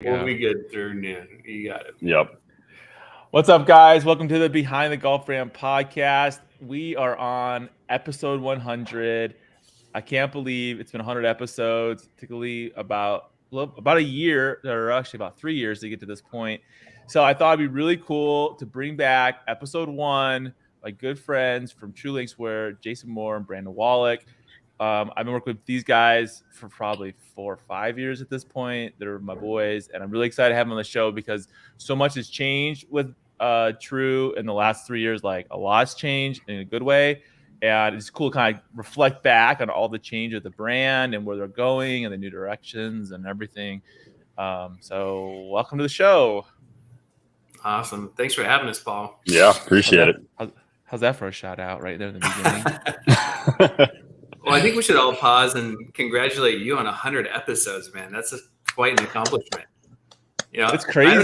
We'll be good through noon. You got it. Yep. What's up, guys? Welcome to the Behind the Golf Ram podcast. We are on episode 100. I can't believe it's been 100 episodes. Typically about a year, or actually about 3 years to get to this point. So I thought it'd be really cool to bring back episode 1. My good friends from True Linkswear, Jason Moore and Brandon Wallach. I've been working with these guys for probably 4 or 5 years at this point. They're my boys, and I'm really excited to have them on the show because so much has changed with True in the last 3 years. Like, a lot's changed in a good way, and it's cool to kind of reflect back on all the change of the brand and where they're going and the new directions and everything. So welcome to the show. Awesome. Thanks for having us, Paul. Yeah, appreciate it. How's that for a shout out right there in the beginning? Well, I think we should all pause and congratulate you on 100 episodes, man. That's quite an accomplishment. You know, it's crazy. I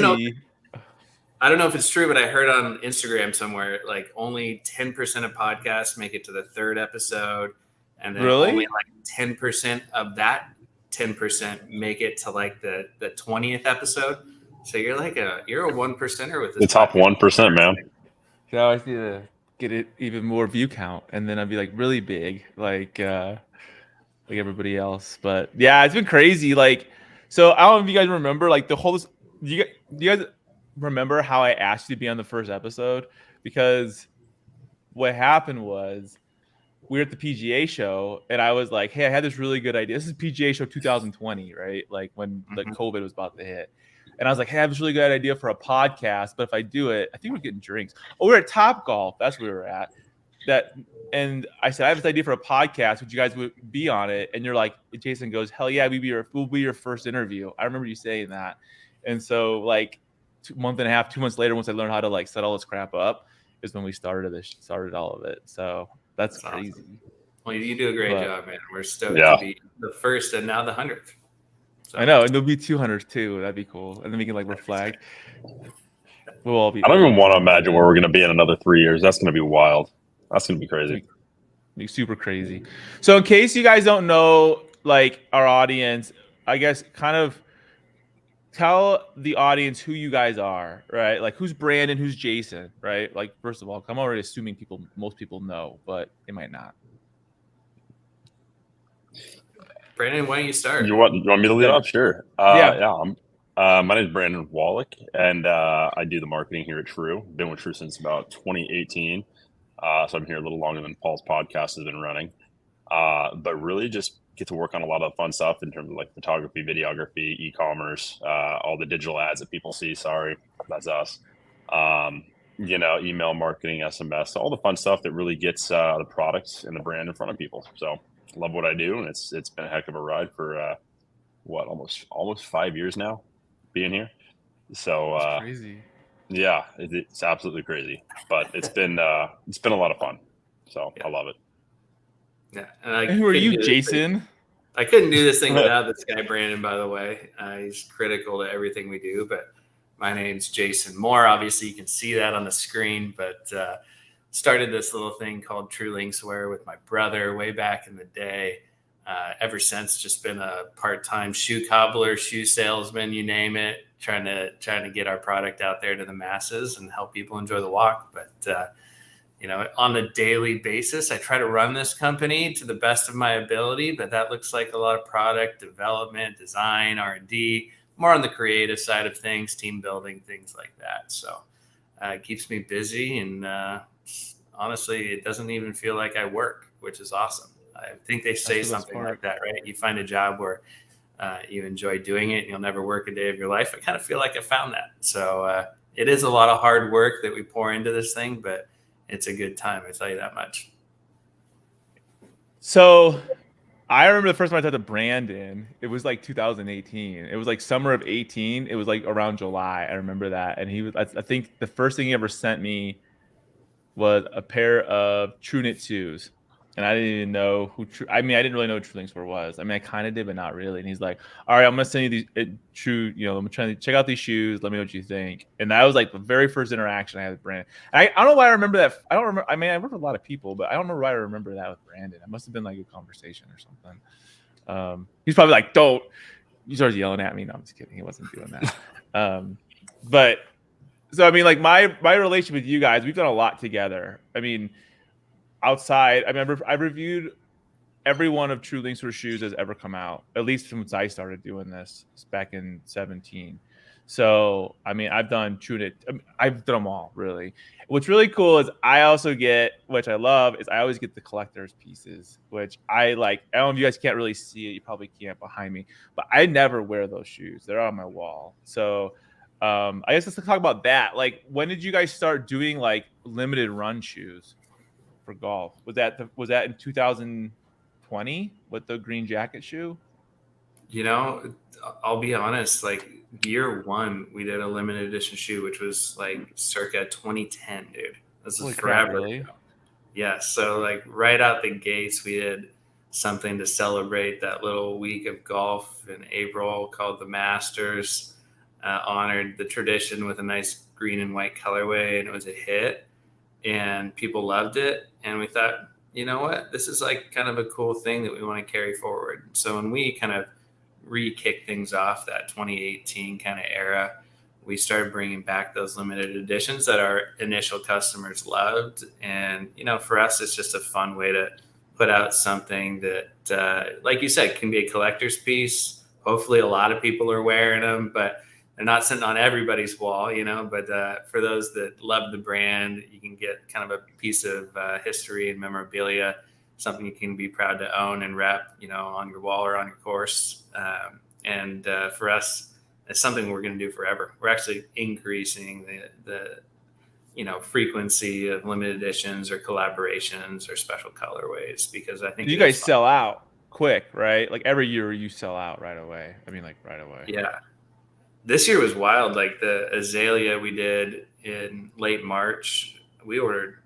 don't know if it's true, but I heard on Instagram somewhere like only 10% of podcasts make it to the 3rd episode, and then only like 10% of that 10% make it to like the 20th episode. So you're a 1%er with this. The top 1%, man. So I need to get it even more view count, and then I'd be like really big, like everybody else. But yeah, it's been crazy. Like, so I don't know if you guys remember, like the whole. Do you guys remember how I asked you to be on the first episode? Because what happened was we were at the PGA show, and I was like, "Hey, I had this really good idea. This is PGA show 2020, right? Like when the COVID was about to hit." And I was like, "Hey, I have this really good idea for a podcast, but if I do it, I think we're getting drinks." Oh, we're at Top Golf. That's where we were at. And I said, "I have this idea for a podcast. Would you guys be on it?" And you're like, Jason goes, "Hell yeah, we'll be your first interview." I remember you saying that. And so, like, 2 months later, once I learned how to like set all this crap up, is when we started all of it. So that's crazy. Awesome. Well, you do a great job, man. We're stoked to be the first and now the 100th. So. I know, and there'll be 200 too. That'd be cool, and then we can like reflect. We'll all be. I don't even want to imagine where we're going to be in another 3 years. That's going to be wild. That's going to be crazy. Be super crazy. So, in case you guys don't know, like our audience, I guess kind of tell the audience who you guys are, right? Like, who's Brandon, who's Jason, right? Like, first of all, I'm already assuming most people know, but they might not. Brandon, why don't you start? You want me to lead off? Sure. My name is Brandon Wallach, and I do the marketing here at True. Been with True since about 2018, so I'm here a little longer than Paul's podcast has been running. But really, just get to work on a lot of fun stuff in terms of like photography, videography, e-commerce, all the digital ads that people see. Sorry, that's us. Email marketing, SMS, all the fun stuff that really gets the products and the brand in front of people. So. Love what I do, and it's been a heck of a ride for almost 5 years now being here. So that's crazy. Yeah, it's absolutely crazy, but it's been a lot of fun. So I love it. Yeah, and who are you, Jason? I couldn't do this thing without this guy, Brandon. By the way, he's critical to everything we do. But my name's Jason Moore. Obviously, you can see that on the screen, but. Started this little thing called True Linkswear with my brother way back in the day. Ever since, just been a part-time shoe cobbler, shoe salesman, you name it, trying to get our product out there to the masses and help people enjoy the walk. But on a daily basis, I try to run this company to the best of my ability. But that looks like a lot of product development, design, R&D, more on the creative side of things, team building, things like that. So it keeps me busy and. Honestly, it doesn't even feel like I work, which is awesome. I think they say something like that, right? You find a job where you enjoy doing it and you'll never work a day of your life. I kind of feel like I found that. So it is a lot of hard work that we pour into this thing, but it's a good time. I tell you that much. So I remember the first time I talked to Brandon, it was like 2018. It was like summer of 18. It was like around July. I remember that. And he was, I think the first thing he ever sent me was a pair of True Knit shoes. And I didn't even know I didn't really know what True Linkswear was. I mean, I kind of did, but not really. And he's like, "All right, I'm going to send you these I'm trying to check out these shoes. Let me know what you think." And that was like the very first interaction I had with Brandon. And I don't know why I remember that. I don't remember. I mean, I worked with a lot of people, but I don't remember why I remember that with Brandon. It must have been like a conversation or something. He's probably like, "Don't You started yelling at me. No, I'm just kidding. He wasn't doing that. But so I mean, like my relationship with you guys, we've done a lot together. I mean, outside, I remember I reviewed every one of True Linkswear shoes that's ever come out, at least since I started doing this back in 17. So, I mean, I've done I've done them all, really. What's really cool is I also get, which I love, is I always get the collector's pieces, which I like. I don't know if you guys can't really see it. You probably can't behind me, but I never wear those shoes. They're on my wall. So, I guess let's talk about that. Like, when did you guys start doing like limited run shoes for golf? Was that in 2020 with the green jacket shoe? I'll be honest, like year one, we did a limited edition shoe, which was like circa 2010, dude. This is forever ago. Yeah. So like right out the gates, we did something to celebrate that little week of golf in April called the Masters, honored the tradition with a nice green and white colorway, and it was a hit and people loved it. And we thought, you know what, this is like kind of a cool thing that we want to carry forward. So when we kind of re-kick things off, that 2018 kind of era, we started bringing back those limited editions that our initial customers loved. And for us, it's just a fun way to put out something that like you said, can be a collector's piece. Hopefully a lot of people are wearing them, but they're not sitting on everybody's wall, but for those that love the brand, you can get kind of a piece of history and memorabilia, something you can be proud to own and rep, on your wall or on your course. And for us, it's something we're going to do forever. We're actually increasing the frequency of limited editions or collaborations or special colorways, because I think you guys sell out quick, right? Like every year you sell out right away. I mean, like right away. Yeah. This year was wild. Like the azalea we did in late March, we ordered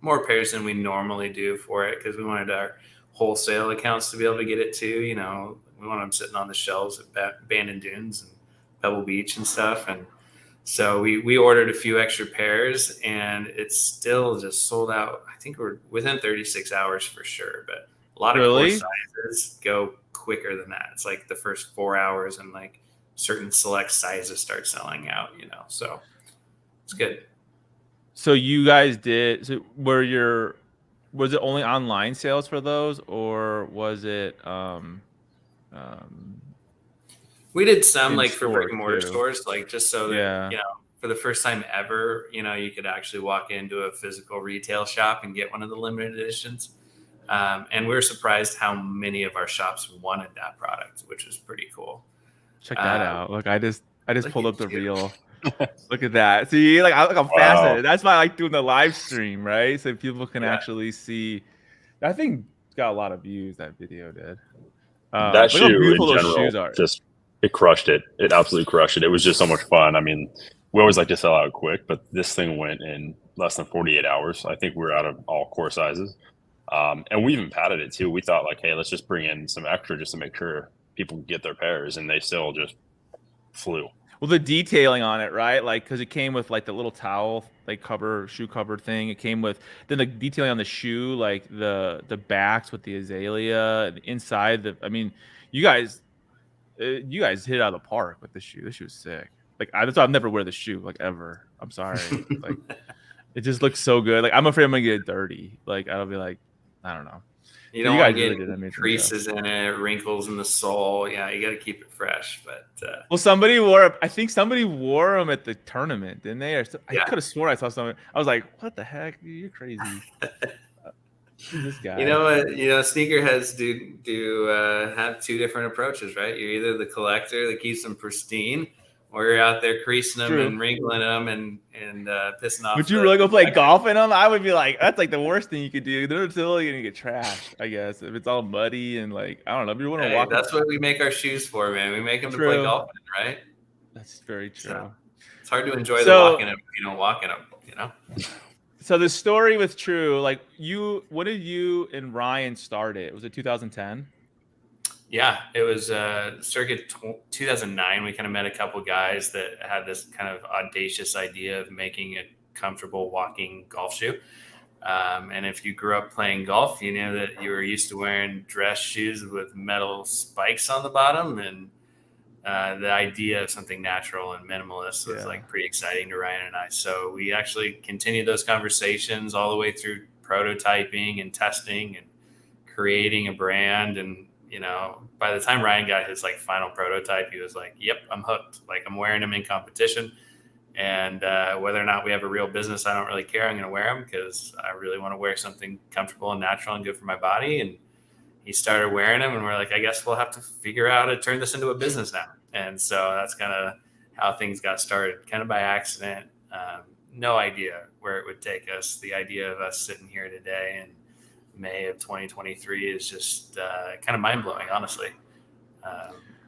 more pairs than we normally do for it because we wanted our wholesale accounts to be able to get it too. We want them sitting on the shelves at Bandon Dunes and Pebble Beach and stuff. And so we ordered a few extra pairs, and it's still just sold out. I think we're within 36 hours for sure, but a lot of core sizes go quicker than that. It's like the first 4 hours, and like certain select sizes start selling out, so it's good. So you guys did, was it only online sales for those, or was it, we did some like for brick and mortar stores, like just so that, for the first time ever, you could actually walk into a physical retail shop and get one of the limited editions. And we were surprised how many of our shops wanted that product, which was pretty cool. Check that out. Look, I just pulled up the reel. Look at that. See, I'm fascinated. That's why I like doing the live stream, right? So people can actually see. I think it's got a lot of views. That video did. That shoe in general, it crushed it. It absolutely crushed it. It was just so much fun. I mean, we always like to sell out quick, but this thing went in less than 48 hours. I think we're out of all core sizes. And we even padded it too. We thought like, hey, let's just bring in some extra just to make sure people can get their pairs, and they still just flew. Well, the detailing on it, right? Like, because it came with like the little towel, like shoe cover thing. It came with then the detailing on the shoe, like the backs with the azalea, and inside I mean, you guys hit it out of the park with the shoe. This shoe was sick. Like that's why I'll never wear the shoe like ever. I'm sorry. Like it just looks so good. Like I'm afraid I'm gonna get it dirty. Like I'll be like, I don't know. You don't want to get creases in it, wrinkles in the sole. Yeah, you got to keep it fresh. But well, I think somebody wore them at the tournament, didn't they? I could have sworn I saw something. I was like, what the heck? You're crazy. Who's this guy? You know what? Sneakerheads do have two different approaches, right? You're either the collector that keeps them pristine, or you're out there creasing them and wrinkling them and pissing off. Would you really go play golf in them? I would be like, that's like the worst thing you could do. They're totally gonna get trashed, I guess, if it's all muddy and like I don't know. If you want to walk, that's what we make our shoes for, man. We make them to play golf in, right? That's very true. So, it's hard to enjoy the walking if you don't walk in them, So the story with True, like when did you and Ryan start it? Was it 2010? Yeah, it was circa 2009. We kind of met a couple guys that had this kind of audacious idea of making a comfortable walking golf shoe. And if you grew up playing golf, you know that you were used to wearing dress shoes with metal spikes on the bottom. And the idea of something natural and minimalist was like pretty exciting to Ryan and I. So we actually continued those conversations all the way through prototyping and testing and creating a brand. And, you know, by the time Ryan got his like final prototype, he was like, yep, I'm hooked. Like, I'm wearing them in competition. And whether or not we have a real business, I don't really care. I'm going to wear them because I really want to wear something comfortable and natural and good for my body. And he started wearing them, and we're like, I guess we'll have to figure out how to turn this into a business now. And so that's kind of how things got started, kind of by accident. No idea where it would take us. The idea of us sitting here today in May of 2023 is just kind of mind-blowing, honestly.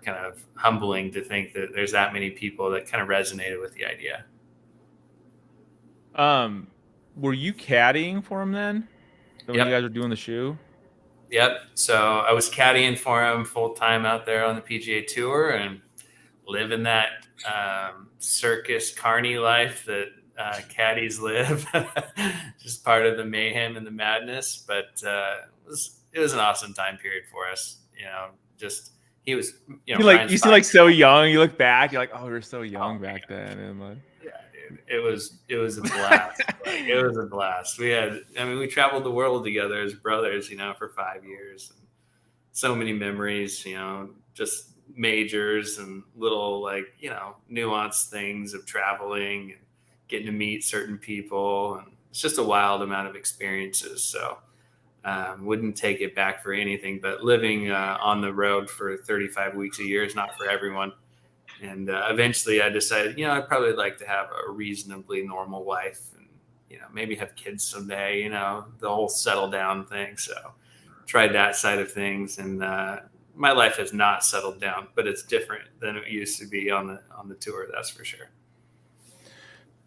Kind of humbling to think that there's that many people that kind of resonated with the idea. Were you caddying for him then? When you guys were doing the shoe? Yep. So I was caddying for him full time out there on the PGA Tour and living that circus carny life that caddies live. Just part of the mayhem and the madness. But it was an awesome time period for us. You know, just he was. You know, you seem like so young. You look back, you're like, oh, we were so young back then. And like, yeah, dude, it was a blast. It was a blast. We traveled the world together as brothers, you know, for 5 years. So many memories, you know, just majors and little, like, you know, nuance things of traveling and getting to meet certain people. And it's just a wild amount of experiences. So wouldn't take it back for anything, but living on the road for 35 weeks a year is not for everyone. And eventually I decided, you know, I'd probably like to have a reasonably normal life and, you know, maybe have kids someday, you know, the whole settle down thing. So tried that side of things. And my life has not settled down, but it's different than it used to be on the tour. That's for sure.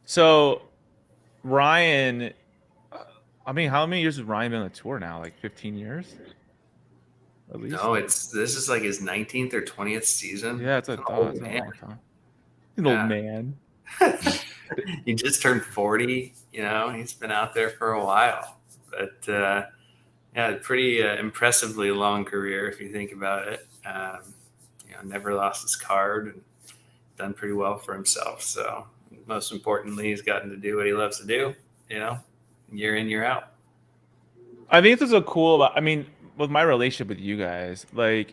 So Ryan, I mean, how many years has Ryan been on the tour now? Like 15 years? At least? No, this is like his 19th or 20th season. Yeah, it's a long time. An old man. He just turned 40. You know, he's been out there for a while. But pretty impressively long career if you think about it. You know, never lost his card and done pretty well for himself. So most importantly, he's gotten to do what he loves to do. You know, year in, year out. I think this is with my relationship with you guys, like,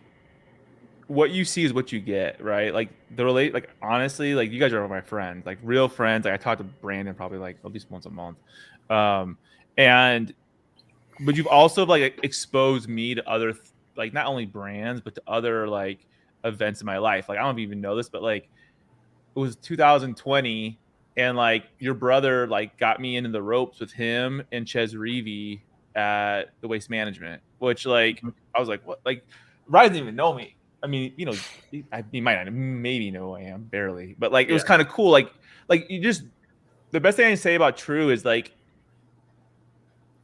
what you see is what you get, right? Like honestly, like, you guys are my friends, like real friends. Like, I talk to Brandon probably like at least once a month. But you've also like exposed me to other, like, not only brands, but to other like events in my life. Like, I don't even know this, but like, it was 2020 and like your brother like got me into the ropes with him and Ches Reevy at the Waste Management, which, like, I was like, what? Like, Ryan didn't even know me. I mean, you know, he might not maybe know who I am, barely, but like, it was kind of cool. Like you just, the best thing I can say about True is like,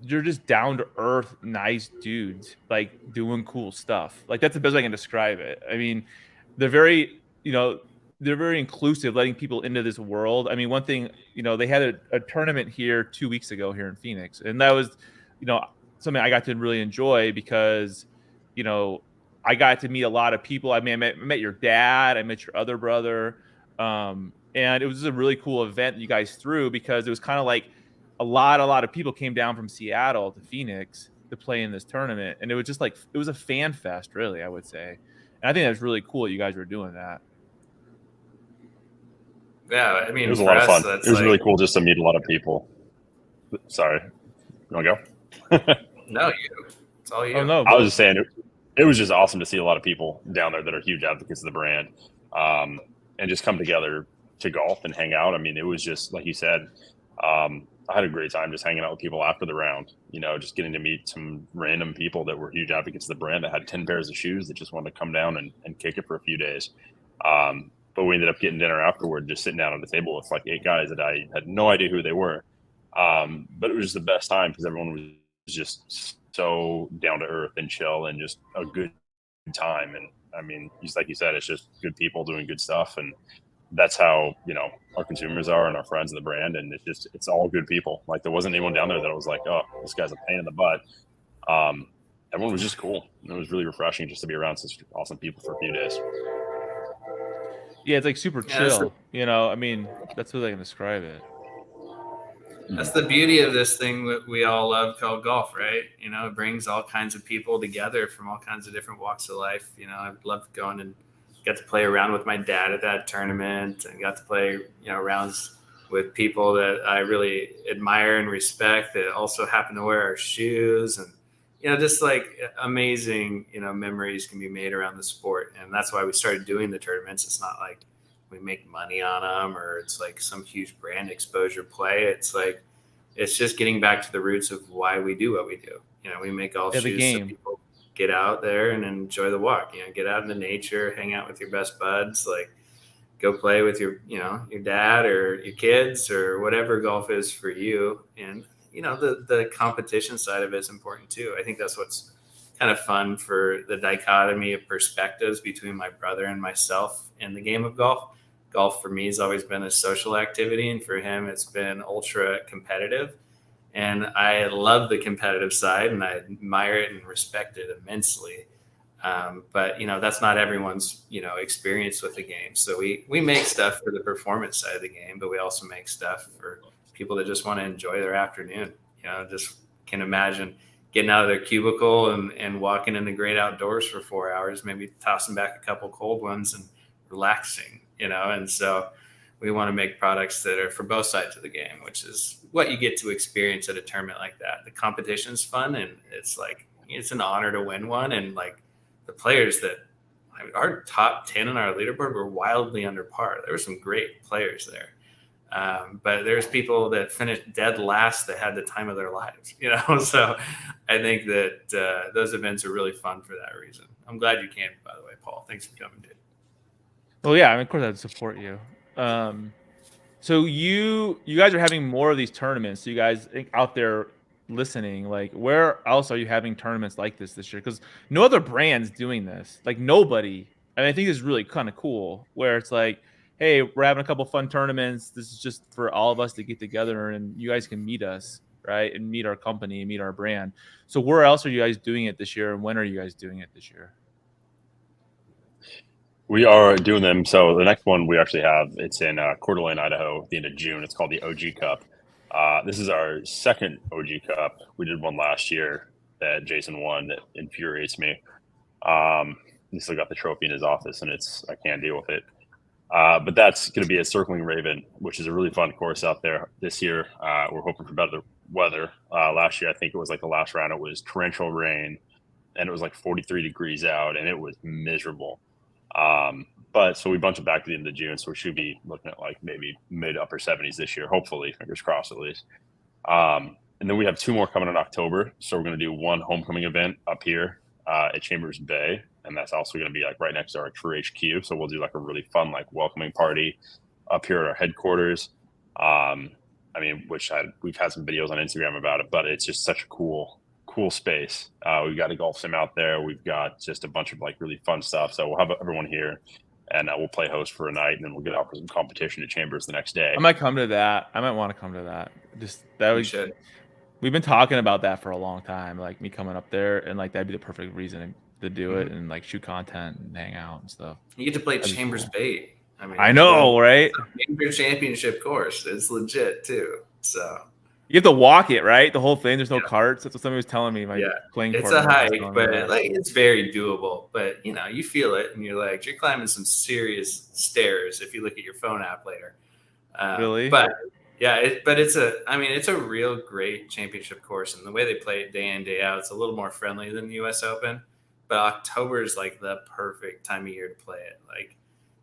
you're just down to earth, nice dudes, like doing cool stuff. Like, that's the best way I can describe it. I mean, they're very inclusive, letting people into this world. I mean, one thing, you know, they had a tournament here 2 weeks ago here in Phoenix, and that was, you know, something I got to really enjoy because, you know, I got to meet a lot of people. I mean, I met your dad, I met your other brother, and it was a really cool event that you guys threw because it was kind of like a lot of people came down from Seattle to Phoenix to play in this tournament, and it was just like, it was a fan fest, really, I would say. And I think that's really cool that you guys were doing that. Yeah, I mean, it was a lot of fun. It was really cool just to meet a lot of people. Sorry, you want to go? No, it's all you. Oh, no, I was just saying it was just awesome to see a lot of people down there that are huge advocates of the brand, and just come together to golf and hang out. I mean, it was just like you said. I had a great time just hanging out with people after the round. You know, just getting to meet some random people that were huge advocates of the brand that had 10 pairs of shoes that just wanted to come down and kick it for a few days. But we ended up getting dinner afterward, just sitting down at the table with like 8 guys that I had no idea who they were. But it was just the best time because everyone was just so down to earth and chill and just a good time. And I mean, just like you said, it's just good people doing good stuff. And that's how, you know, our consumers are and our friends of the brand. And it's all good people. Like, there wasn't anyone down there that was like, oh, this guy's a pain in the butt. Everyone was just cool. It was really refreshing just to be around such awesome people for a few days. Yeah, it's like super chill. You know, I mean, that's what I can describe it. That's the beauty of this thing that we all love called golf, right? You know, it brings all kinds of people together from all kinds of different walks of life. You know, I've loved going and got to play around with my dad at that tournament, and got to play, rounds with people that I really admire and respect that also happen to wear our shoes. And, just like amazing, memories can be made around the sport. And that's why we started doing the tournaments. It's not like we make money on them or it's like some huge brand exposure play. It's like, it's just getting back to the roots of why we do what we do. We make golf shoes so people get out there and enjoy the walk, get out into nature, hang out with your best buds, like go play with your dad or your kids or whatever golf is for you. And, the competition side of it is important too. I think that's what's kind of fun for the dichotomy of perspectives between my brother and myself in the game of golf. Golf for me has always been a social activity, and for him, it's been ultra competitive. And I love the competitive side, and I admire it and respect it immensely. But that's not everyone's experience with the game. So we make stuff for the performance side of the game, but we also make stuff for people that just want to enjoy their afternoon. Just can imagine getting out of their cubicle and walking in the great outdoors for 4 hours, maybe tossing back a couple cold ones and relaxing. And so we want to make products that are for both sides of the game, which is what you get to experience at a tournament like that. The competition's fun, and it's like it's an honor to win one. And like the players that our top 10 on our leaderboard were wildly under par. There were some great players there. But there's people that finished dead last that had the time of their lives, So I think that those events are really fun for that reason. I'm glad you came, by the way, Paul. Thanks for coming, dude. Well, yeah, I mean, of course I'd support you. So you guys are having more of these tournaments. So you guys out there listening, like where else are you having tournaments like this year? Because no other brand's doing this. Like nobody. And I think it's really kind of cool where it's like, hey, we're having a couple fun tournaments. This is just for all of us to get together and you guys can meet us, right? And meet our company, meet our brand. So where else are you guys doing it this year? And when are you guys doing it this year? We are doing them. So the next one we actually have, it's in Coeur d'Alene, Idaho, at the end of June. It's called the OG Cup. This is our second OG Cup. We did one last year that Jason won that infuriates me. He still got the trophy in his office, and I can't deal with it. But that's going to be at Circling Raven, which is a really fun course out there this year. We're hoping for better weather. Last year, I think it was like the last round, it was torrential rain, and it was like 43 degrees out, and it was miserable. But so we bunched it back to the end of June, so we should be looking at like maybe mid upper 70s this year, hopefully, fingers crossed at least. And then we have two more coming in October. So we're going to do one homecoming event up here at Chambers Bay, and that's also going to be like right next to our True HQ. So we'll do like a really fun like welcoming party up here at our headquarters. We've had some videos on Instagram about it, but it's just such a cool space. We've got a golf sim out there. We've got just a bunch of like really fun stuff. So we'll have everyone here, and we'll play host for a night, and then we'll get out for some competition at Chambers the next day. I might come to that. I might want to come to that. Just that would. We've been talking about that for a long time, like me coming up there, and like that'd be the perfect reason to do it and like shoot content and hang out and stuff. You get to play Chambers Bay. I mean, I know, right? Major championship course. It's legit too. So you have to walk it, right? The whole thing. There's no carts. That's what somebody was telling me. Playing. It's a hike, but like it's very doable. But you feel it, and you're climbing some serious stairs if you look at your phone app later. Really? But yeah, it's a real great championship course, and the way they play it day in day out, it's a little more friendly than the U.S. Open. But October is like the perfect time of year to play it,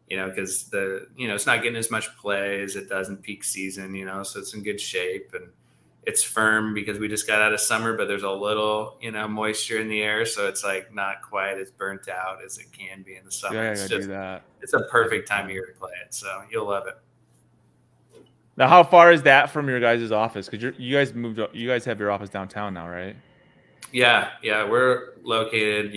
because it's not getting as much play as it does in peak season, so it's in good shape and it's firm because we just got out of summer, but there's a little, moisture in the air, so it's like not quite as burnt out as it can be in the summer. Yeah, it's a perfect time of year to play it, so you'll love it. Now, how far is that from your guys' office? Because you guys moved up. You guys have your office downtown now, right? Yeah. We're located,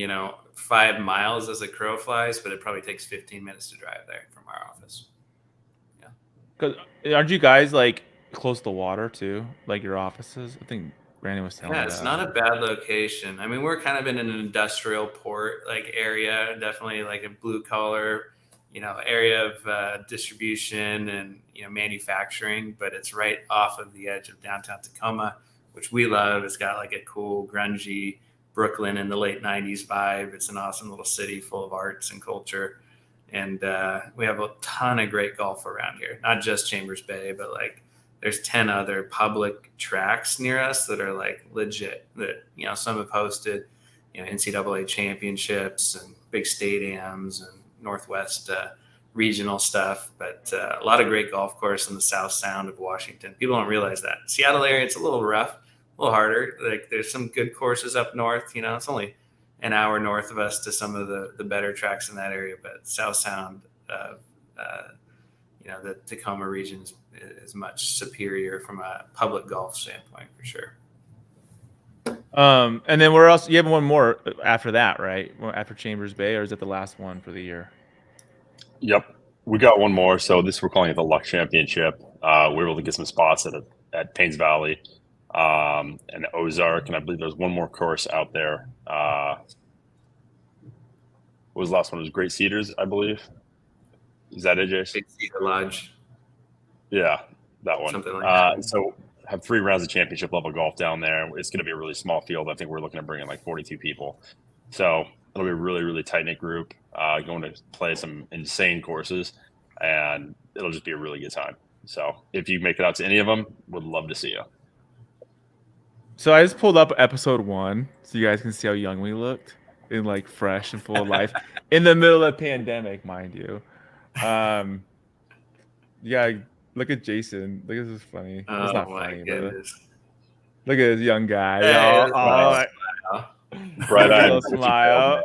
5 miles as a crow flies, but it probably takes 15 minutes to drive there from our office. Yeah. Because aren't you guys like close to water too, like your offices? I think Brandon was telling me. Yeah, it's not a bad location. I mean, we're kind of in an industrial port like area, definitely like a blue collar, area of distribution and manufacturing, but it's right off of the edge of downtown Tacoma, which we love. It's got like a cool grungy Brooklyn in the late 90s vibe. It's an awesome little city full of arts and culture. And we have a ton of great golf around here, not just Chambers Bay, but like there's 10 other public tracks near us that are like legit, that, some have hosted, NCAA championships and big stadiums and Northwest regional stuff, but a lot of great golf course in the South Sound of Washington. People don't realize that. Seattle area, it's a little rough, a little harder. Like there's some good courses up north, it's only an hour north of us to some of the better tracks in that area, but South Sound, the Tacoma region is much superior from a public golf standpoint for sure. And then where else? You have one more after that, right? After Chambers Bay, or is it the last one for the year? Yep, we got one more. So this we're calling it the Luck Championship. We were able to get some spots at Paynes Valley, and Ozark, and I believe there's one more course out there. What was the last one? It was Great Cedars, I believe. Is that it, Jason? Big Cedar Lodge. Yeah, that one. Something like that. So have 3 rounds of championship level golf down there. It's going to be a really small field. I think we're looking to bring in like 42 people. So it'll be a really, really tight-knit group going to play some insane courses, and it'll just be a really good time. So if you make it out to any of them, would love to see you. So I just pulled up episode 1 so you guys can see how young we looked and like fresh and full of life in the middle of the pandemic, mind you. Yeah, look at Jason. Look at this is funny. It's not funny, but look at this young guy. Bright-eyed smile.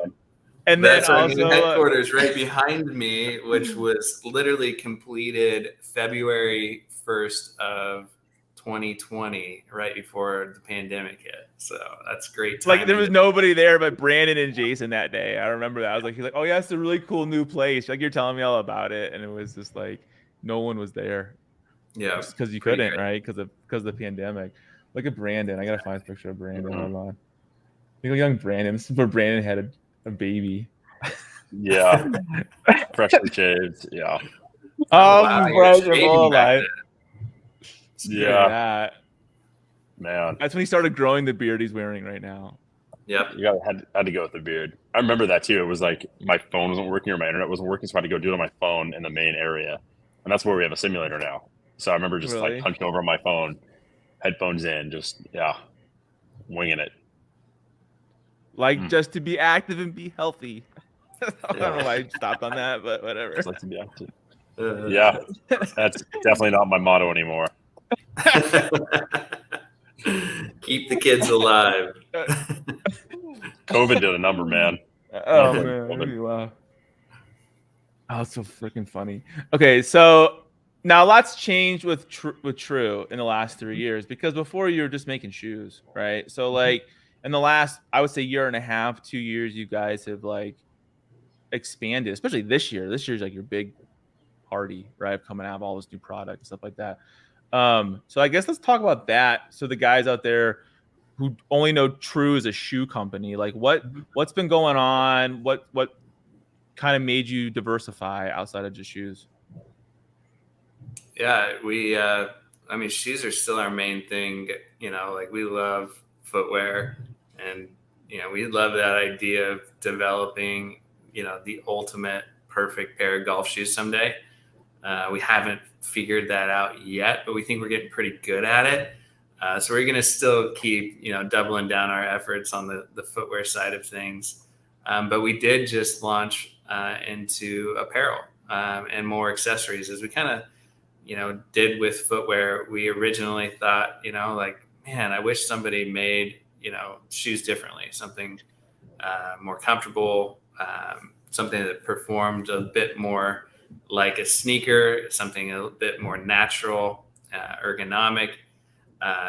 And then that's our also new headquarters right behind me, which was literally completed February 1st of 2020, right before the pandemic hit. So that's great. Like there was nobody there but Brandon and Jason that day. I remember that. I was like, he's like, oh yeah, it's a really cool new place. Like you're telling me all about it, and it was just like no one was there. Yeah, because you couldn't, great. Right? Because of the pandemic. Look at Brandon. I gotta find a picture of Brandon. Mm-hmm. Hold on. Look at young Brandon. This is where Brandon had a baby. Yeah, freshly shaved. Yeah. Wow, life. Yeah, man. That's when he started growing the beard he's wearing right now. Yep. You had to go with the beard. I remember that too. It was like my phone wasn't working or my internet wasn't working, so I had to go do it on my phone in the main area. And that's where we have a simulator now. So I remember just like punching over on my phone, headphones in, just winging it. Like just to be active and be healthy. I don't know why I stopped on that, but whatever. Just like to be active. Yeah, that's definitely not my motto anymore. Keep the kids alive. COVID did a number, man. Oh man, wow. Oh, it's so freaking funny. Okay, so now lots changed with True in the last 3 years, because before you were just making shoes, right? So like in the last, I would say year and a half, 2 years, you guys have like expanded, especially this year. This year's like your big party, right? Coming out of all this new product and stuff like that. So I guess let's talk about that. So the guys out there who only know True as a shoe company, like what's been going on? What kind of made you diversify outside of just shoes? Yeah, shoes are still our main thing. Like we love footwear, and we love that idea of developing, the ultimate perfect pair of golf shoes someday. We haven't figured that out yet, but we think we're getting pretty good at it. So we're going to still keep, doubling down our efforts on the footwear side of things. But we did just launch into apparel and more accessories, as we kind of, did with footwear. We originally thought, man, I wish somebody made, shoes differently, something more comfortable, something that performed a bit more like a sneaker, something a bit more natural, ergonomic.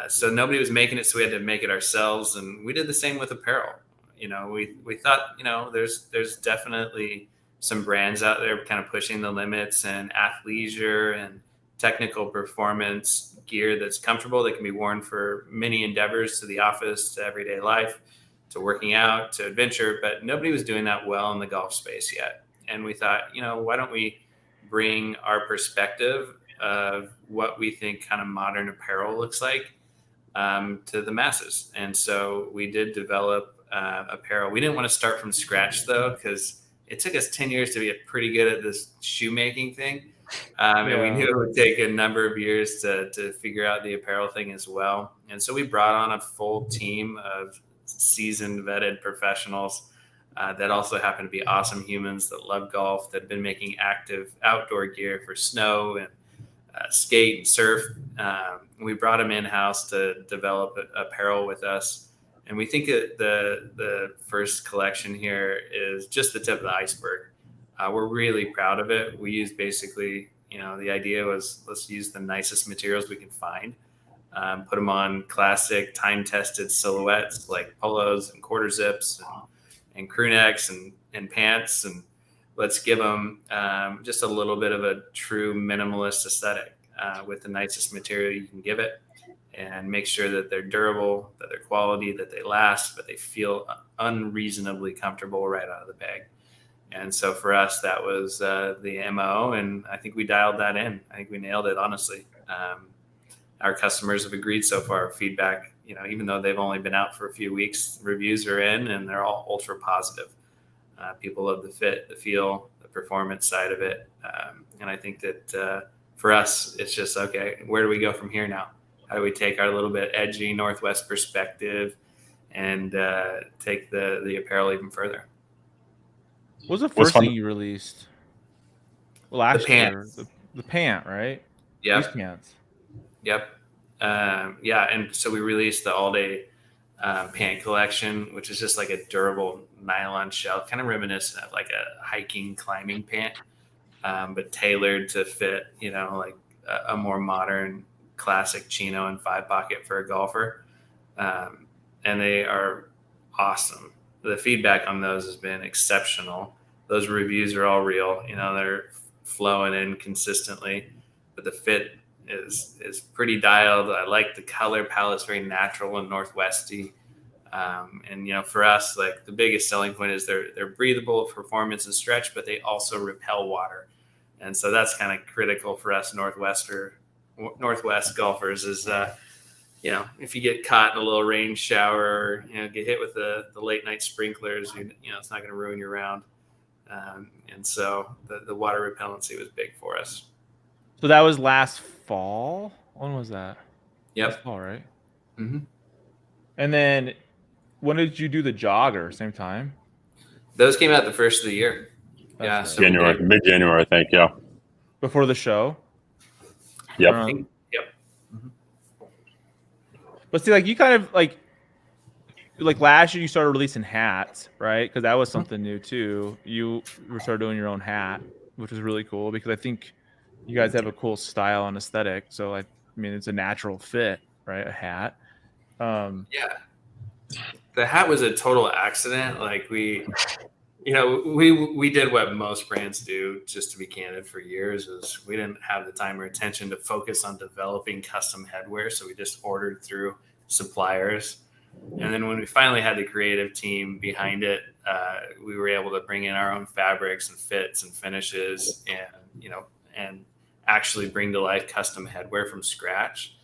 So nobody was making it, so we had to make it ourselves. And we did the same with apparel. We thought, there's definitely some brands out there kind of pushing the limits, and athleisure and technical performance gear that's comfortable, that can be worn for many endeavors, to the office, to everyday life, to working out, to adventure. But nobody was doing that well in the golf space yet. and we thought, why don't we bring our perspective of what we think kind of modern apparel looks like to the masses. And so we did develop apparel. We didn't want to start from scratch though, because it took us 10 years to get pretty good at this shoemaking thing. And we knew it would take a number of years to figure out the apparel thing as well. And so we brought on a full team of seasoned, vetted professionals that also happen to be awesome humans that love golf, that have been making active outdoor gear for snow and skate and surf. We brought them in-house to develop apparel with us. And we think that the first collection here is just the tip of the iceberg. We're really proud of it. We use basically, the idea was let's use the nicest materials we can find, put them on classic time-tested silhouettes like polos and quarter zips and crew necks and pants, and let's give them just a little bit of a true minimalist aesthetic with the nicest material you can give it, and make sure that they're durable, that they're quality, that they last, but they feel unreasonably comfortable right out of the bag. And so for us, that was the MO, and I think we dialed that in. I think we nailed it, honestly. Our customers have agreed so far. Feedback, even though they've only been out for a few weeks, reviews are in, and they're all ultra positive. People love the fit, the feel, the performance side of it. And I think that for us, it's just, okay, where do we go from here now? How do we take our little bit edgy Northwest perspective and take the apparel even further? What was the first thing you released? Last year, the pant, right? Yep. These pants. Yep. And so we released the all-day pant collection, which is just like a durable nylon shell, kind of reminiscent of like a hiking, climbing pant, but tailored to fit, like a more modern, classic chino and 5-pocket for a golfer. And they are awesome. The feedback on those has been exceptional. Those reviews are all real. They're flowing in consistently, but the fit is pretty dialed. I like the color palette. It's very natural and Northwesty. And for us, like the biggest selling point is they're breathable, performance and stretch, but they also repel water. And so that's kind of critical for us Northwest golfers is, if you get caught in a little rain shower, or, get hit with the late night sprinklers, it's not going to ruin your round. And so the water repellency was big for us. So that was last fall. When was that? Yep. Last fall, right? Mm-hmm. And then when did you do the jogger? Same time? Those came out the first of the year. That's So January, mid-January, I think. Yeah. Before the show. Yep. Yep. But see, like you kind of like last year you started releasing hats, right? Because that was something new too. You started doing your own hat, which was really cool because I think you guys have a cool style and aesthetic. So I mean, it's a natural fit, right? A hat. Yeah. The hat was a total accident. Like we did what most brands do, just to be candid, for years, is we didn't have the time or attention to focus on developing custom headwear. So we just ordered through suppliers. And then when we finally had the creative team behind it, we were able to bring in our own fabrics and fits and finishes and actually bring to life custom headwear from scratch.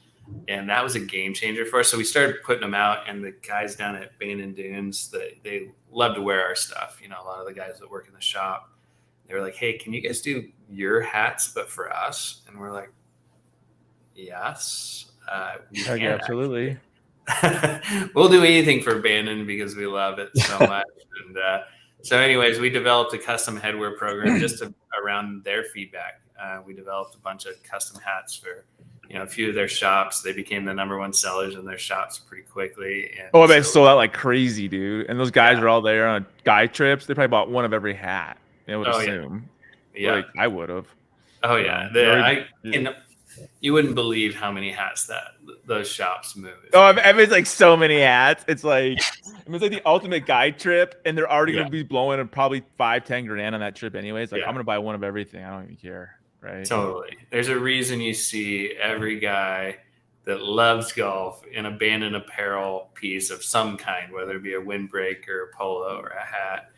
And that was a game changer for us. So we started putting them out, and the guys down at Bain and Dunes, they love to wear our stuff. A lot of the guys that work in the shop, they were like, hey, can you guys do your hats, but for us? And we're like, yes, we can. Absolutely. We'll do anything for Bannon because we love it so much. And so anyways, we developed a custom headwear program just around their feedback. We developed a bunch of custom hats for a few of their shops. They became the #1 sellers in their shops pretty quickly. And I bet sold out like crazy, dude. And those guys are all there on guy trips. They probably bought one of every hat. I would assume. Yeah. Like, I would have. Oh yeah. You wouldn't believe how many hats those shops move. I mean, it's like so many hats. It's like it's like the ultimate guy trip, and they're already going to be blowing probably $5-10 grand on that trip anyways. Like, I'm going to buy one of everything. I don't even care. Right. Totally. There's a reason you see every guy that loves golf in a Bannon apparel piece of some kind, whether it be a windbreaker, a polo, or a hat.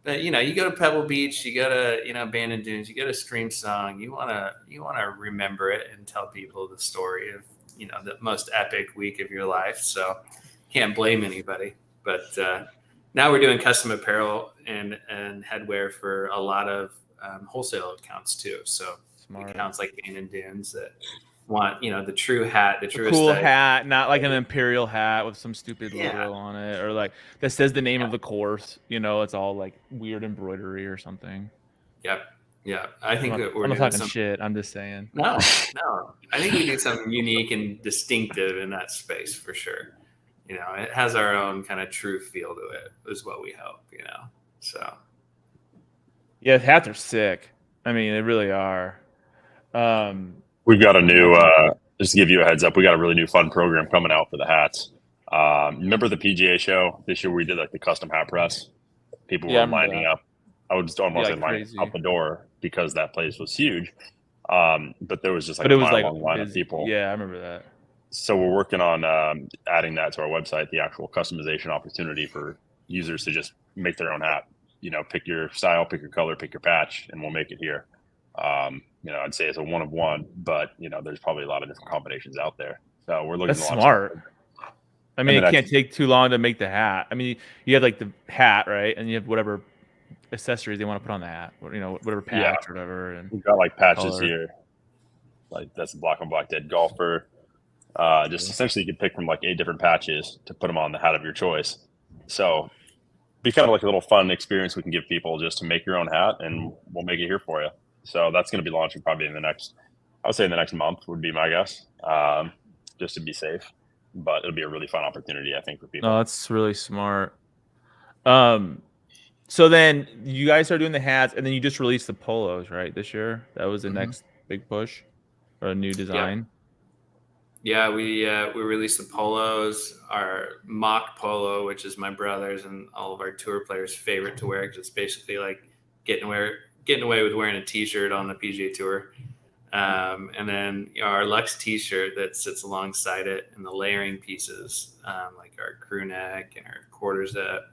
But you go to Pebble Beach, you go to Bandon Dunes, you go to Stream Song. You wanna remember it and tell people the story of the most epic week of your life. So can't blame anybody. But now we're doing custom apparel and headwear for a lot of wholesale accounts too. So Smart. accounts like Bandon Dunes that want the true hat, the true cool aesthetic. hat, not like an imperial hat with some stupid logo on it, or like that says the name of the course. It's all like weird embroidery or something. Yep. Yeah, I think that we're I'm not doing talking shit. I'm just saying. No. I think we do something unique and distinctive in that space for sure. It has our own kind of true feel to it, is what we hope. So. Yeah, hats are sick. I mean, they really are. We've got a new. Just to give you a heads up, we got a really new fun program coming out for the hats. Remember the PGA show this year? We did like the custom hat press. People were lining up. I would just almost say lining out the door because that place was huge. But there was just like a mile-long line of people. Yeah, I remember that. So we're working on adding that to our website, the actual customization opportunity for users to just make their own hat. Pick your style, pick your color, pick your patch, and we'll make it here. I'd say it's a one of one, but there's probably a lot of different combinations out there. So we're looking. That's smart. I mean, it can't take too long to make the hat. I mean, you have like the hat, right? And you have whatever accessories they want to put on the hat, or whatever patch or whatever. And we've got like patches here, like that's the Black on Black Dead Golfer. Just essentially, you can pick from like 8 different patches to put them on the hat of your choice. So, be kind of like a little fun experience we can give people just to make your own hat, and we'll make it here for you. So that's going to be launching probably in the next month would be my guess, just to be safe. But it'll be a really fun opportunity, I think, for people. No, that's really smart. So then you guys start doing the hats, and then you just released the polos, right? This year, that was the next big push, or a new design. Yeah, we released the polos, our mock polo, which is my brother's and all of our tour players' favorite to wear, because it's basically like getting away with wearing a T-shirt on the PGA Tour. And then our Lux T-shirt that sits alongside it, and the layering pieces, like our crew neck and our quarter zip,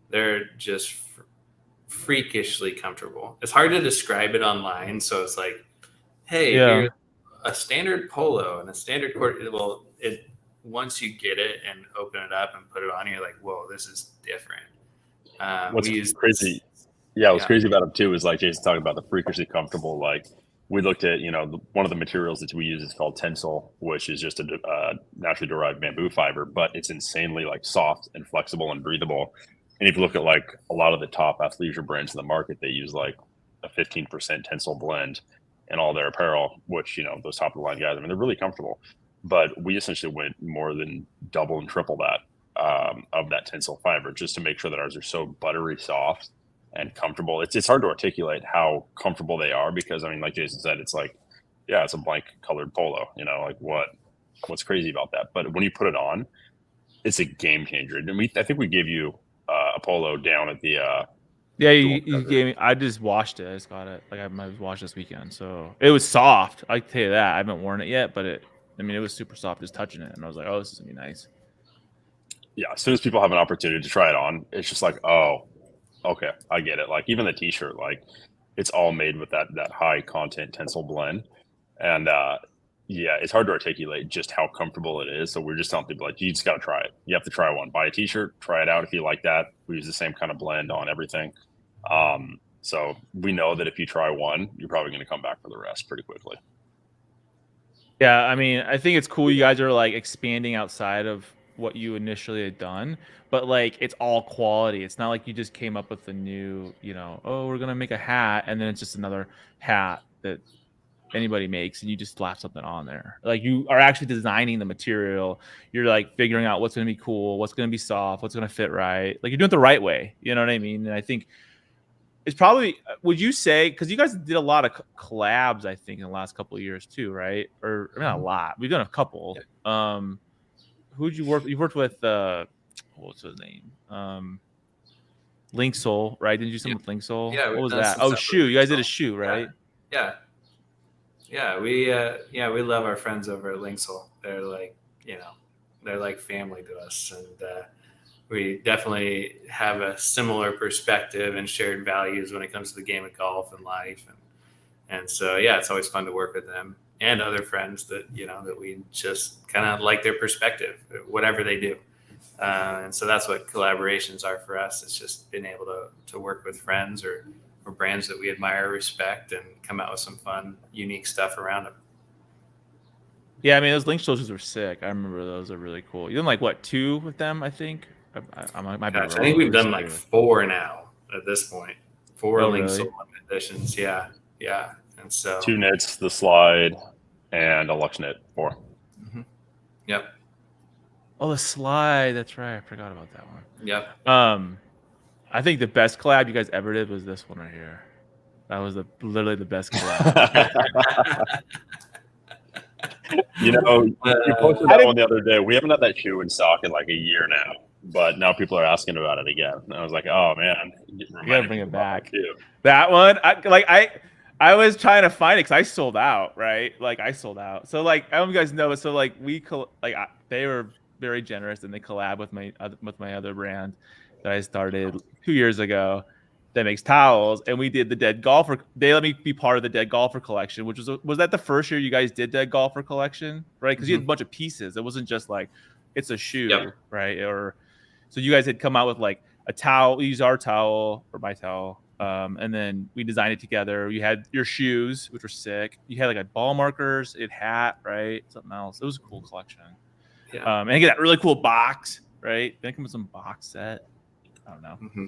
they're just freakishly comfortable. It's hard to describe it online, so it's like, hey, here's a standard polo and a standard quarter. Well, once you get it and open it up and put it on, you're like, whoa, this is different. What's crazy? What's crazy about it too is like Jason talking about the freakishly comfortable. Like we looked at, one of the materials that we use is called Tencel, which is just a naturally derived bamboo fiber, but it's insanely like soft and flexible and breathable. And if you look at like a lot of the top athleisure brands in the market, they use like a 15% Tencel blend in all their apparel, which, those top of the line guys, I mean, they're really comfortable. But we essentially went more than double and triple that of that Tencel fiber just to make sure that ours are so buttery soft and comfortable. It's hard to articulate how comfortable they are because, I mean, like Jason said, it's like, yeah, it's a blank colored polo, like what's crazy about that? But when you put it on, it's a game changer. And I think we gave you a polo down at the you gave me. I just washed it. I just got it. Like I was washed this weekend, so it was soft. I can tell you that. I haven't worn it yet, but it was super soft just touching it, and I was like, oh, this is gonna be nice. Yeah, as soon as people have an opportunity to try it on, it's just like, oh, okay, I get it. Like even the T-shirt, like it's all made with that high content Tencel blend, and it's hard to articulate just how comfortable it is. So we're just telling people like, you just got to try it. You have to try one. Buy a T-shirt, try it out if you like that. We use the same kind of blend on everything. So we know that if you try one, you're probably going to come back for the rest pretty quickly. Yeah, I mean, I think it's cool you guys are like expanding outside of what you initially had done, but like it's all quality. It's not like you just came up with a new, oh, we're gonna make a hat and then it's just another hat that anybody makes and you just slap something on there. Like you are actually designing the material. You're like figuring out what's gonna be cool, what's gonna be soft, what's gonna fit right. Like you're doing it the right way. You know what I mean? And I think it's probably, would you say, because you guys did a lot of collabs, I think, in the last couple of years too, right? Or not a lot. We've done a couple. Yeah. Who'd you work? You worked with what's his name? Linkswear, right? Didn't you do something with Linkswear? Yeah. What was that? Oh, shoe. You guys did a shoe, right? Yeah. We love our friends over at Linkswear. They're like, they're like family to us, and we definitely have a similar perspective and shared values when it comes to the game of golf and life. And so, yeah, it's always fun to work with them and other friends that, that we just kind of like their perspective, whatever they do. And so that's what collaborations are for us. It's just being able to work with friends or brands that we admire, respect, and come out with some fun, unique stuff around them. Yeah, I mean, those link soldiers were sick. I remember those are really cool. You done like what, 2 with them? I think. I might be wrong. I think we've done like 4 now at this point. 4 link soldier editions. Yeah. And so 2 knits, the slide, and a Lux knit 4. Mm-hmm. Yep. Oh, the slide. That's right. I forgot about that one. Yep. I think the best collab you guys ever did was this one right here. That was literally the best collab. You posted that one the other day. We haven't had that shoe in stock in like a year now, but now people are asking about it again. And I was like, oh man, you gotta bring it back. That one, I was trying to find it because I sold out, right? Like I sold out. So like I don't know if you guys know, so like they were very generous and they collab with my other brand that I started 2 years ago that makes towels, and we did the Dead Golfer. They let me be part of the Dead Golfer collection, which was that the first year you guys did Dead Golfer collection, right? Because you had a bunch of pieces. It wasn't just like it's a shoe, right? Or so you guys had come out with like a towel. We used our towel or my towel, and then we designed it together. You had your shoes, which were sick. You had like a ball markers, it hat, right? Something else. It was a cool collection. Yeah. And you get that really cool box, right? Then come with some box set. I don't know. Mm-hmm.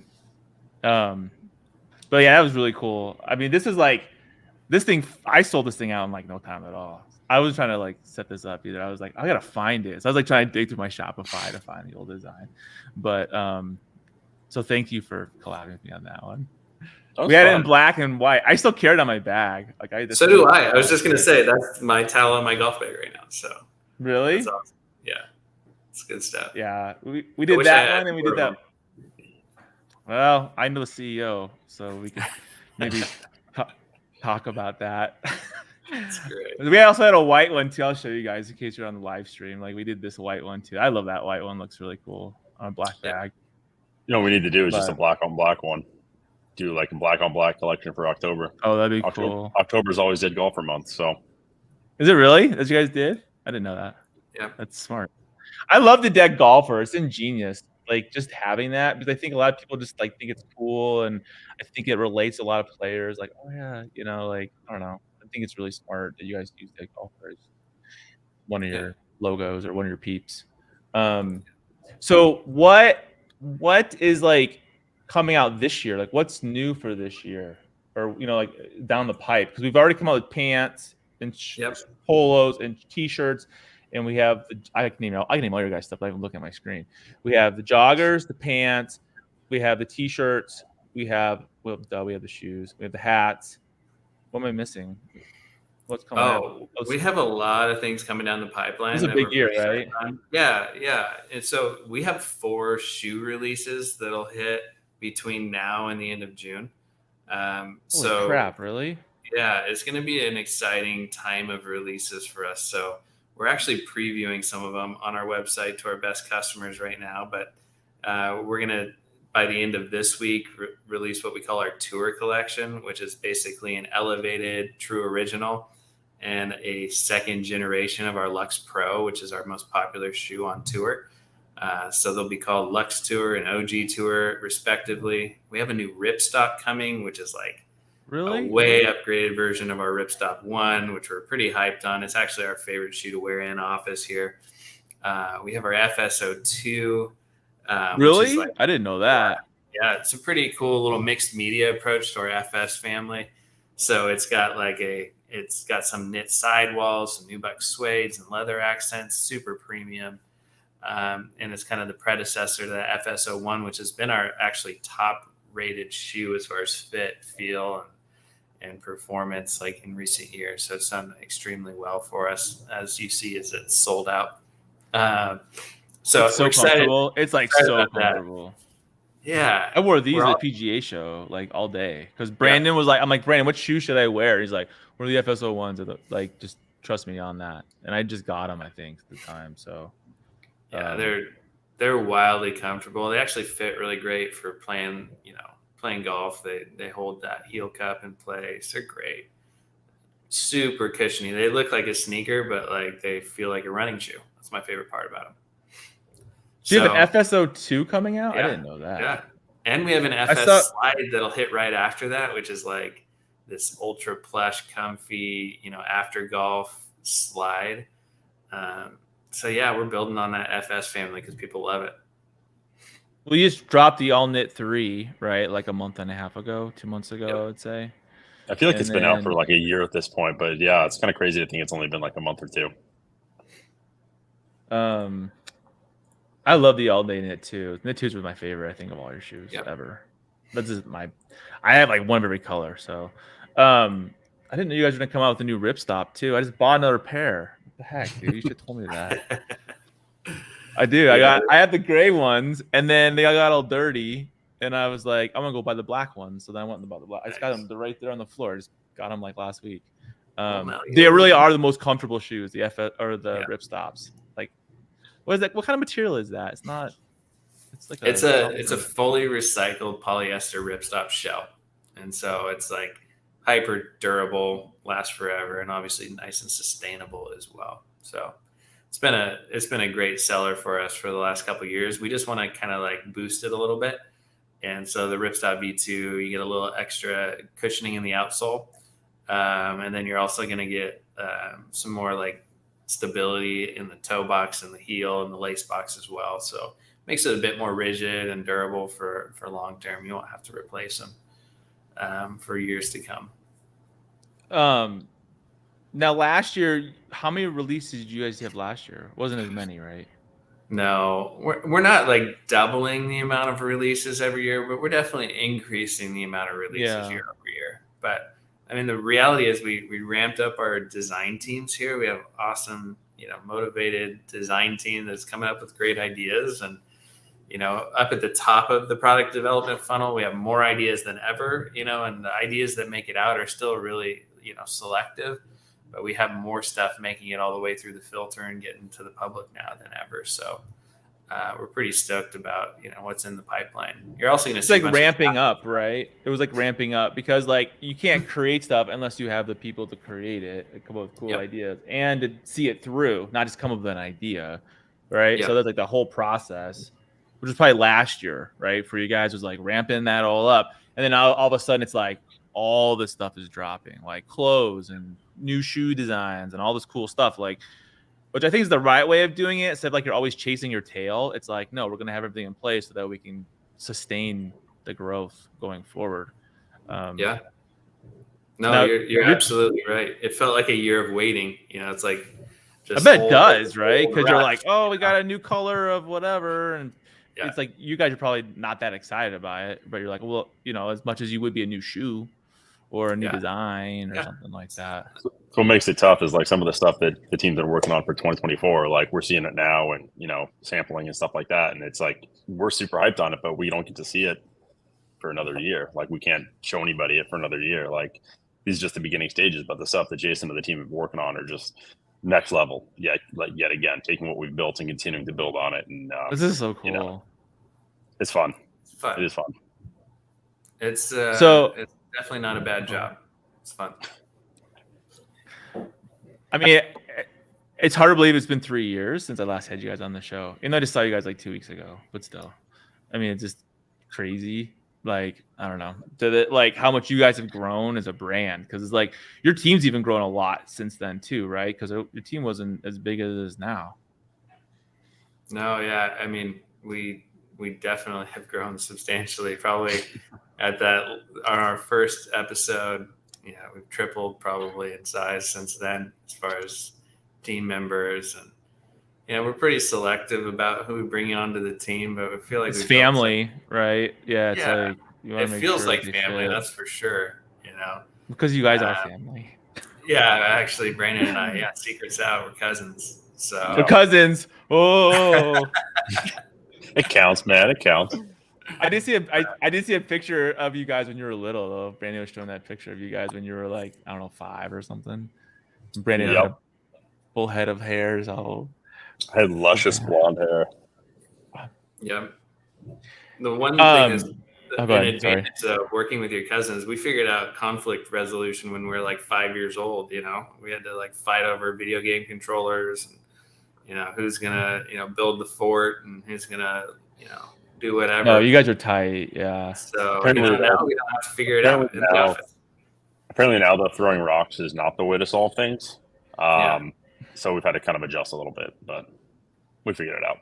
But yeah, that was really cool. I mean, this thing, I sold this thing out in like no time at all. I was trying to like set this up either. I was like, I gotta find it. So I was like trying to dig through my Shopify to find the old design. But so thank you for collabing with me on that one. We had it in black and white. I still carry it on my bag. So do I. I was just gonna say that's my towel in my golf bag right now. So really, that's awesome. Yeah, it's good stuff. Yeah, we did that one and we did that. Well, I know the CEO, so we can maybe talk about that. That's great. We also had a white one too. I'll show you guys in case you're on the live stream. Like we did this white one too. I love that white one. Looks really cool on a black bag. You know what we need to do is just a black on black one. Do like a black on black collection for October. Oh, that'd be cool. October's always Dead Golfer month. So is it really? As you guys did? I didn't know that. Yeah. That's smart. I love the Dead Golfer. It's ingenious. Like just having that, because I think a lot of people just like think it's cool, and I think it relates to a lot of players. Like, oh yeah, like I don't know. I think it's really smart that you guys use Dead Golfer as one of your logos or one of your peeps. So what is like coming out this year? Like what's new for this year, or like down the pipe? Because we've already come out with pants and polos and t-shirts. And we have I can name all your guys' stuff. I can look at my screen. We have the joggers, the pants, we have the t-shirts, we have the shoes, we have the hats. What am I missing? What's coming out? We have a lot of things coming down the pipeline. It's a big year, right? Yeah. And so we have 4 shoe releases that'll hit between now and the end of June. Holy crap, really? Yeah, it's going to be an exciting time of releases for us. So we're actually previewing some of them on our website to our best customers right now, but we're going to, by the end of this week, release what we call our tour collection, which is basically an elevated true original and a second generation of our Lux Pro, which is our most popular shoe on tour. So they'll be called Lux Tour and OG Tour, respectively. We have a new ripstop coming, which is like a way upgraded version of our Ripstop 1, which we're pretty hyped on. It's actually our favorite shoe to wear in office here. We have our FSO2. Really? I didn't know that. Yeah, it's a pretty cool little mixed media approach to our FS family. So it's got some knit sidewalls, some nubuck suedes and leather accents, super premium. And it's kind of the predecessor to the FSO1, which has been our actually top rated shoe as far as fit, feel, and performance like in recent years. So it's done extremely well for us, as you see, as it's sold out. So it's so comfortable. It's like so comfortable. Yeah. I wore these at PGA show like all day because Brandon was like, I'm like, Brandon, what shoe should I wear? He's like, what are the FSO ones? Like, just trust me on that. And I just got them, I think, at the time. So yeah, they're wildly comfortable. They actually fit really great for playing golf. They hold that heel cup in place. They're great. Super cushiony. They look like a sneaker, but like they feel like a running shoe. That's my favorite part about them. Do you have an FSO2 coming out? Yeah, I didn't know that. Yeah. And we have an FS slide that'll hit right after that, which is like this ultra plush, comfy, after golf slide. So yeah, we're building on that FS family because people love it. Well, you just dropped the All Knit 3, right? Like a month and a half ago, 2 months ago, I would say. I feel like it's been out for like a year at this point, but yeah, it's kind of crazy to think it's only been like a month or two. I love the All Day Knit 2. Knit 2s was my favorite, I think, of all your shoes ever. But this is I have like one of every color. So I didn't know you guys were gonna come out with a new ripstop too. I just bought another pair. What the heck, dude? You should have told me that. I do. I had the gray ones, and then they got all dirty, and I was like, I'm gonna go buy the black ones. So then I went and bought the black. I just got them right there on the floor. I just got them like last week. They really are the most comfortable shoes. The ripstops. Like, what is that? What kind of material is that? It's not. It's like it's a fully recycled polyester ripstop shell, and so it's like hyper durable, lasts forever, and obviously nice and sustainable as well. So it's been a great seller for us for the last couple of years. We just want to kind of like boost it a little bit, and so the Ripstop V2, you get a little extra cushioning in the outsole, and then you're also going to get some more like stability in the toe box and the heel and the lace box as well. So makes it a bit more rigid and durable for long term. You won't have to replace them for years to come. Now last year, how many releases did you guys have last year? It wasn't as many, right? No, we're not like doubling the amount of releases every year, but we're definitely increasing the amount of releases year over year. But I mean, the reality is we ramped up our design teams here. We have awesome, motivated design team that's coming up with great ideas. And, up at the top of the product development funnel, we have more ideas than ever, and the ideas that make it out are still really, selective. But we have more stuff making it all the way through the filter and getting to the public now than ever. So we're pretty stoked about, what's in the pipeline. You're also going to see like ramping up, right? It was like ramping up because like you can't create stuff unless you have the people to create it, come up with cool ideas and to see it through, not just come up with an idea, right? Yep. So that's like the whole process, which was probably last year, right? For you guys was like ramping that all up. And then all of a sudden it's like all this stuff is dropping, like clothes and new shoe designs and all this cool stuff, like, which I think is the right way of doing it. Instead of like you're always chasing your tail, it's like, no, we're going to have everything in place so that we can sustain the growth going forward. No, now, you're absolutely right. It felt like a year of waiting. It's like, just I bet it does, right? Because you're like, oh, we got a new color of whatever, and it's like you guys are probably not that excited about it, but you're like, well, as much as you would be a new shoe or a new design or something like that. So what makes it tough is like some of the stuff that the teams are working on for 2024, like we're seeing it now and, sampling and stuff like that. And it's like, we're super hyped on it, but we don't get to see it for another year. Like we can't show anybody it for another year. Like these are just the beginning stages, but the stuff that Jason and the team have been working on are just next level. Yeah. Like yet again, taking what we've built and continuing to build on it. And this is so cool. It's fun. It is fun. It's definitely not a bad job. It's fun. I mean, it's hard to believe it's been 3 years since I last had you guys on the show. And I just saw you guys like 2 weeks ago, but still, I mean, it's just crazy. Like, I don't know, like how much you guys have grown as a brand. Cause it's like your team's even grown a lot since then too, right? Cause your team wasn't as big as it is now. No. Yeah. I mean, we definitely have grown substantially. Probably on our first episode, we've tripled probably in size since then as far as team members. And we're pretty selective about who we bring onto the team, but we feel like it's family, right? Yeah, it's like it feels like family, that's for sure. Because you guys are family. Yeah, actually, Brandon and I, secret's out, we're cousins. So we're cousins. Oh. It counts, man. It counts. I did see a picture of you guys when you were little, though. Brandon was showing that picture of you guys when you were like, I don't know, 5 or something. Brandon had a full head of hair. So I had luscious blonde hair. Yep. The one thing is Oh, an advantage of working with your cousins. We figured out conflict resolution when we were like 5 years old. You know, we had to like fight over video game controllers. And, you know, who's gonna build the fort and who's gonna do whatever. No, you guys are tight. Yeah. So now we don't have to figure it out in the office. Apparently now the throwing rocks is not the way to solve things. So we've had to kind of adjust a little bit, but we figured it out.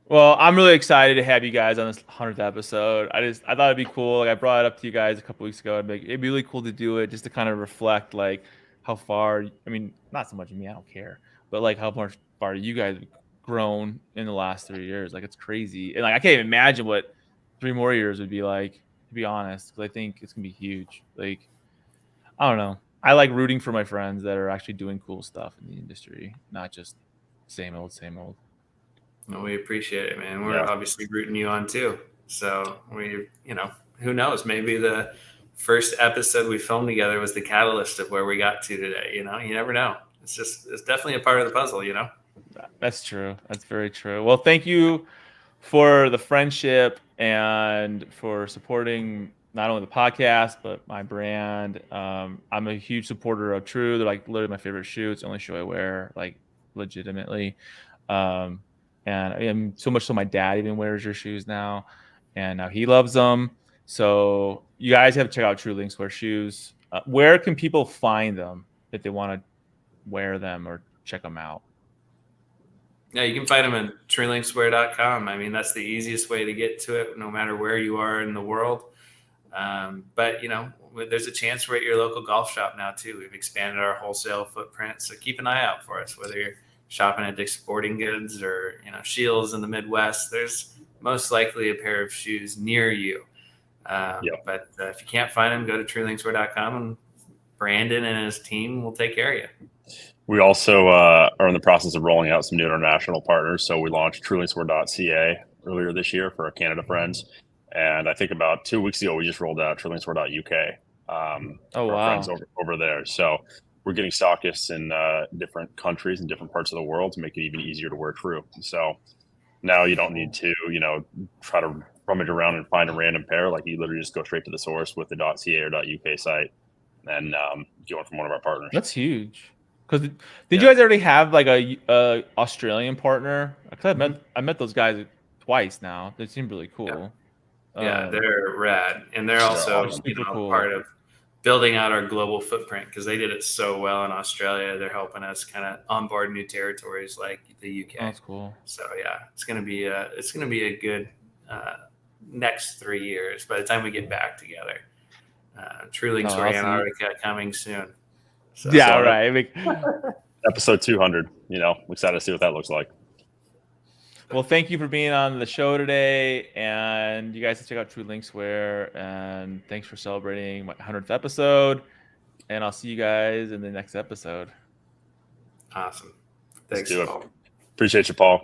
Well, I'm really excited to have you guys on this 100th episode. I thought it'd be cool. Like I brought it up to you guys a couple weeks ago. It'd be really cool to do it just to kind of reflect like how far. I mean, not so much me. I don't care, but like how much far you guys have grown in the last 3 years. Like it's crazy, and like I can't even imagine what 3 more years would be like. To be honest, because I think it's gonna be huge. Like I don't know. I like rooting for my friends that are actually doing cool stuff in the industry, not just same old, same old. Well, we appreciate it, man. We're obviously rooting you on too. So who knows? Maybe the first episode we filmed together was the catalyst of where we got to today. You never know. It's definitely a part of the puzzle. That's true. That's very true. Well, thank you for the friendship and for supporting not only the podcast but my brand. I'm a huge supporter of True. They're like literally my favorite shoe. It's the only shoe I wear, like legitimately. And so much so my dad even wears your shoes now, and now he loves them. So you guys have to check out True Linkswear shoes. Where can people find them if they want to wear them or check them out? Yeah, you can find them at truelinkswear.com. I mean, that's the easiest way to get to it, no matter where you are in the world. But there's a chance we're at your local golf shop now too. We've expanded our wholesale footprint, so keep an eye out for us. Whether you're shopping at Dick's Sporting Goods or Shields in the Midwest, there's most likely a pair of shoes near you. But if you can't find them, go to truelinkswear.com and Brandon and his team will take care of you. We also are in the process of rolling out some new international partners. So we launched truelinkswear.ca earlier this year for our Canada friends. And I think about 2 weeks ago, we just rolled out truelinkswear.uk for our friends over there. So we're getting stockists in different countries and different parts of the world to make it even easier to wear True. So now you don't need to, try to rummage around and find a random pair. Like you literally just go straight to the source with the .ca or .uk site and get one from one of our partners. That's huge. Because did you guys already have like a Australian partner? Because I met those guys twice now. They seem really cool. Yeah, they're rad, and they're also cool. Part of building out our global footprint because they did it so well in Australia. They're helping us kind of onboard new territories like the UK. That's cool. So yeah, it's gonna be a good next 3 years. By the time we get back together, True Linkswear Antarctica coming soon. So, right. Episode 200. I'm excited to see what that looks like. Well, thank you for being on the show today, and you guys can check out True Linkswear. And thanks for celebrating my 100th episode. And I'll see you guys in the next episode. Awesome. Thanks, Paul. Appreciate you, Paul.